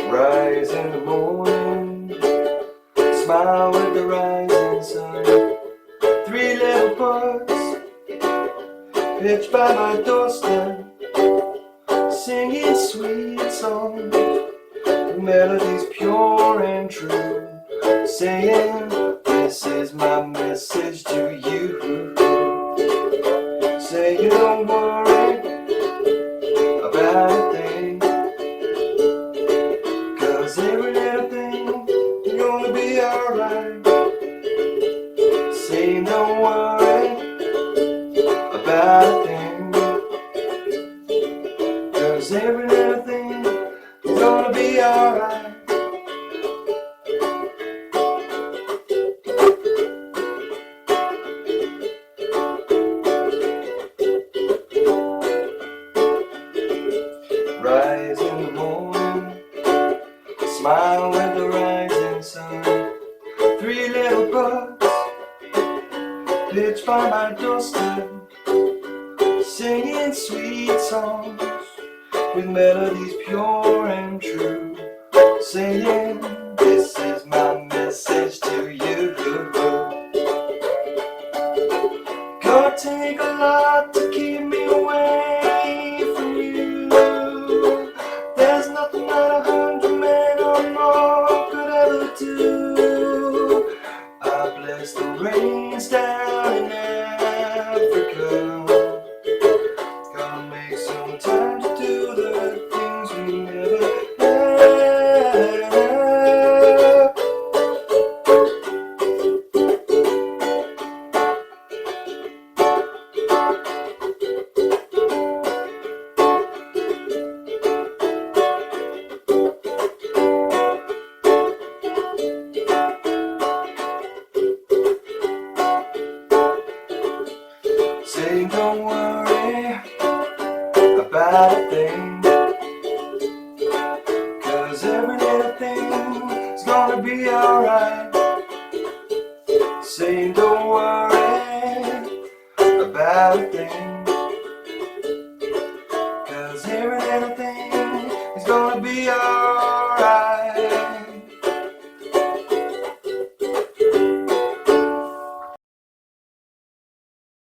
Rise in the morning, smile with the rising sun. Three little birds pitch by my doorstep, singing sweet songs, melodies pure and true, saying, this is my message to you. Say you don't worry about a thing, 'cause every little thing is gonna be alright. Say don't worry about a thing, 'cause every little thing is gonna be alright. Rise in the morning, smile with the rising sun. Three little birds pitch by my doorstep, singing sweet songs with melodies pure and true, saying, this is my message to you. Gonna take a lot to keep me away from you. There's nothing that 100 men or more could ever do. I bless the rains down in Africa. Gonna make some time to do the things we never had. Say don't worry about a thing,